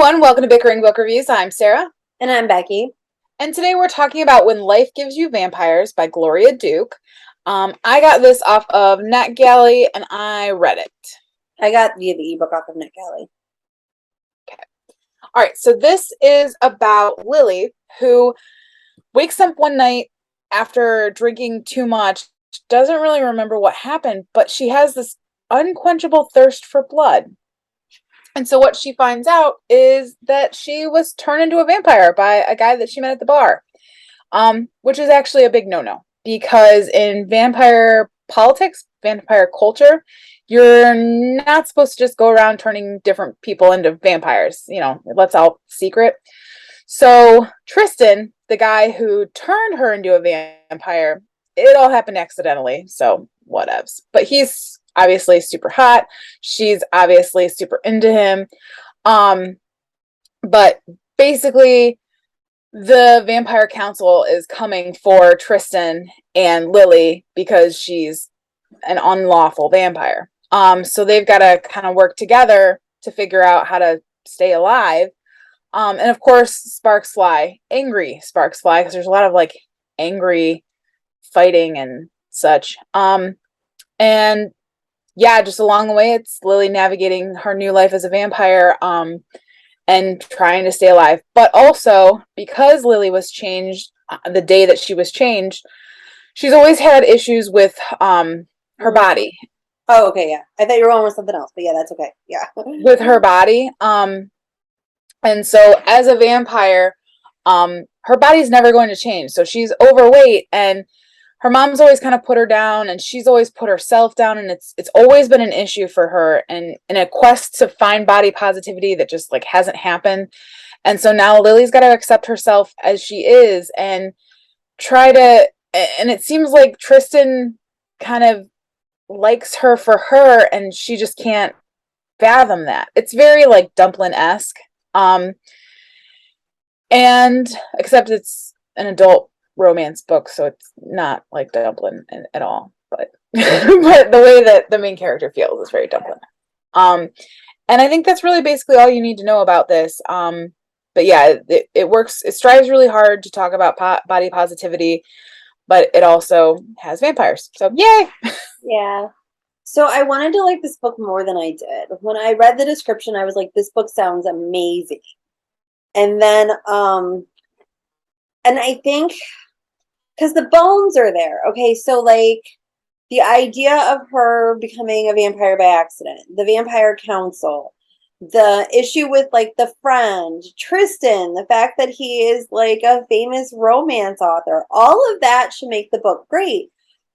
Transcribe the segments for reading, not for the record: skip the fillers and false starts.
everyone, welcome to Bickering Book Reviews. I'm Sarah. And I'm Becky. And today we're talking about When Life Gives You Vampires by Gloria Duke. I got this off of NetGalley and I read it. I got the ebook off of NetGalley. Okay. All right, so this is about Lily, who wakes up one night after drinking too much, doesn't really remember what happened, but she has this unquenchable thirst for blood. And so what she finds out is that she was turned into a vampire by a guy that she met at the bar, which is actually a big no-no because in vampire politics, vampire culture, you're not supposed to just go around turning different people into vampires. You know, that's all secret. So Tristan, the guy who turned her into a vampire, it all happened accidentally. So whatevs. But he's obviously super hot. She's obviously super into him. But basically the vampire council is coming for Tristan and Lily because she's an unlawful vampire. So they've got to kind of work together to figure out how to stay alive. And of course, sparks fly, angry sparks fly, because there's a lot of like angry fighting and such. And yeah, just along the way, it's Lily navigating her new life as a vampire, and trying to stay alive. But also, because Lily was changed the day that she was changed, she's always had issues with her body. Oh, okay, yeah. I thought you were on with something else, but yeah, that's okay. Yeah. With her body. And so as a vampire, her body's never going to change. So she's overweight and her mom's always kind of put her down and she's always put herself down, and it's always been an issue for her, and in a quest to find body positivity that just like hasn't happened. And so now Lily's got to accept herself as she is and try to, and it seems like Tristan kind of likes her for her and she just can't fathom that. It's very like Dumpling-esque. And except it's an adult romance book, so it's not like Dumpling at all. But but the way that the main character feels is very Dumpling. And I think that's really basically all you need to know about this. But yeah, it works. It strives really hard to talk about body positivity, but it also has vampires. So yay! Yeah. So I wanted to like this book more than I did. When I read the description, I was like, this book sounds amazing. And then, and I think, because the bones are there. Okay, so like the idea of her becoming a vampire by accident, the vampire council, the issue with like the friend, Tristan, the fact that he is like a famous romance author, all of that should make the book great.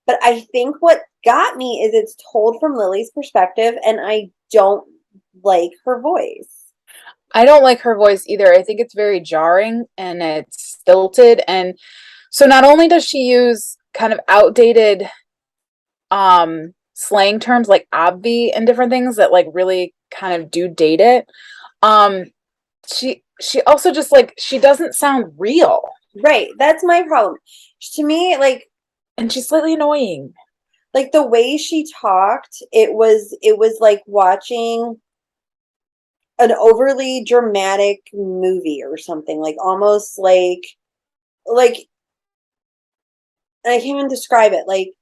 But I think what got me is it's told from Lily's perspective, and I don't like her voice. I don't like her voice either. I think it's very jarring and it's stilted. And so not only does she use kind of outdated slang terms like obvi and different things that like really kind of do date it, she also just like, she doesn't sound real. Right. That's my problem. To me, like, and she's slightly annoying. Like the way she talked, it was like watching an overly dramatic movie or something, like almost like and I can't even describe it, like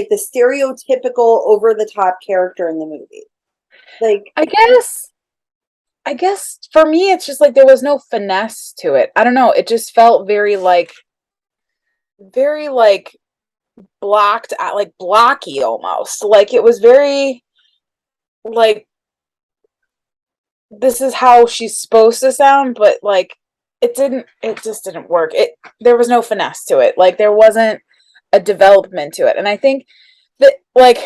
the stereotypical over the top character in the movie. Like I guess for me it's just like there was no finesse to it. I don't know, it just felt very like blocked out, like blocky almost. Like it was very like, this is how she's supposed to sound, but like it just didn't work. There was no finesse to it. Like there wasn't a development to it. And I think that like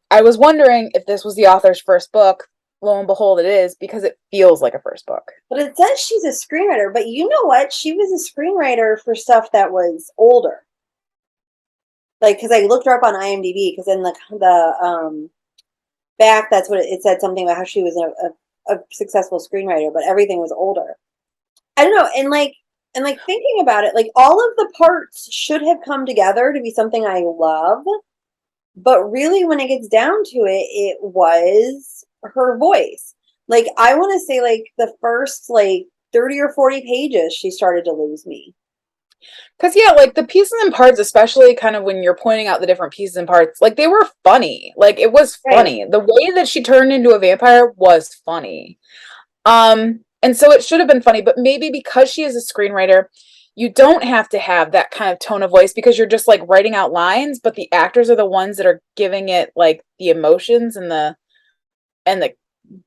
I was wondering if this was the author's first book. Lo and behold, it is, because it feels like a first book. But it says she's a screenwriter, but you know what? She was a screenwriter for stuff that was older. Like, because I looked her up on IMDb, because in the back, that's what it said, something about how she was a successful screenwriter, but everything was older. I don't know, and like thinking about it, like all of the parts should have come together to be something I love, but really when it gets down to it, it was her voice. Like I want to say like the first like 30 or 40 pages she started to lose me. Because, yeah, like the pieces and parts, especially kind of when you're pointing out the different pieces and parts, like they were funny. Like it was Right. funny. The way that she turned into a vampire was funny. And so it should have been funny, but maybe because she is a screenwriter, you don't have to have that kind of tone of voice because you're just like writing out lines, but the actors are the ones that are giving it like the emotions and the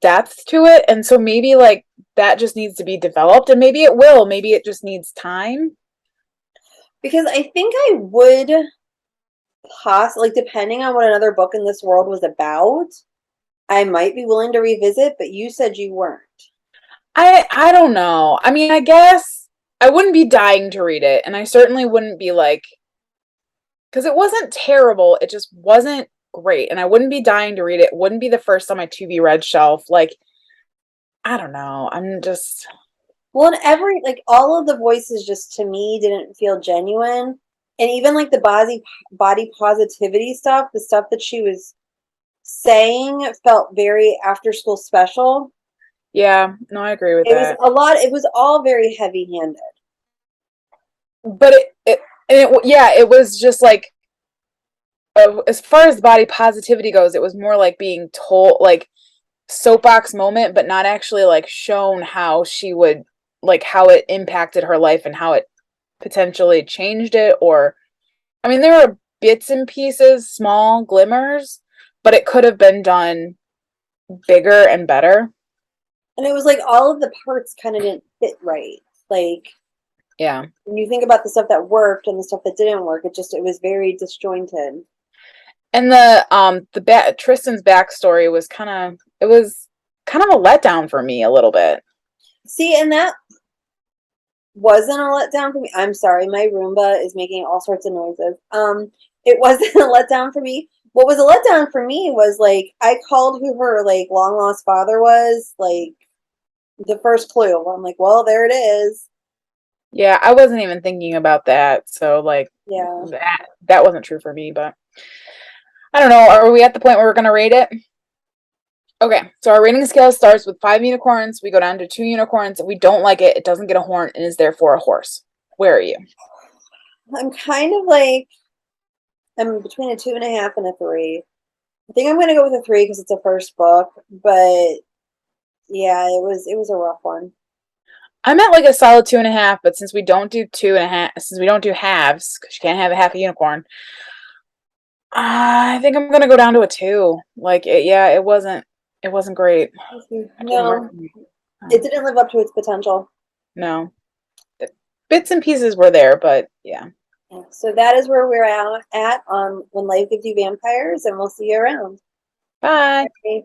depth to it. And so maybe like that just needs to be developed and maybe it will. Maybe it just needs time. Because I think I would like depending on what another book in this world was about, I might be willing to revisit, but you said you weren't. I don't know. I mean, I guess I wouldn't be dying to read it, and I certainly wouldn't be like because it wasn't terrible. It just wasn't great, and I wouldn't be dying to read it. It wouldn't be the first on my to be read shelf. Like I don't know. I'm just Well, and every like all of the voices just to me didn't feel genuine. And even like the body positivity stuff, the stuff that she was saying felt very after school special. yeah. No, I agree with It was that. a lot, it was all very heavy-handed. But it and it yeah, it was just like as far as body positivity goes, it was more like being told like soapbox moment, but not actually like shown how she would like how it impacted her life and how it potentially changed it or I mean there were bits and pieces, small glimmers, but it could have been done bigger and better. And it was like all of the parts kind of didn't fit right. Like Yeah. when you think about the stuff that worked and the stuff that didn't work, it was very disjointed. And Tristan's backstory was kind of it was kind of a letdown for me a little bit. See, and that wasn't a letdown for me. I'm sorry, my Roomba is making all sorts of noises. It wasn't a letdown for me. What was a letdown for me was like I called who her like long lost father was like the first clue. I'm like, well, there it is. Yeah, I wasn't even thinking about that. So like Yeah. that wasn't true for me, but I don't know. Are we at the point where we're gonna rate it? Okay, so our rating scale starts with 5 unicorns. We go down to 2 unicorns. If we don't like it, it doesn't get a horn and is therefore a horse. Where are you? I'm kind of like I'm between a 2.5 and a 3. I think I'm gonna go with a 3 because it's a first book, but yeah, it was a rough one. I'm at like a solid 2.5, but since we don't do 2.5, since we don't do halves, because you can't have a half a unicorn, I think I'm gonna go down to a 2. Like, yeah, it wasn't great. It didn't work No, for me. it didn't live up to its potential. No, the bits and pieces were there, but yeah. Yeah. So that is where we're at on When Life Gives You Vampires, and we'll see you around. Bye. Okay.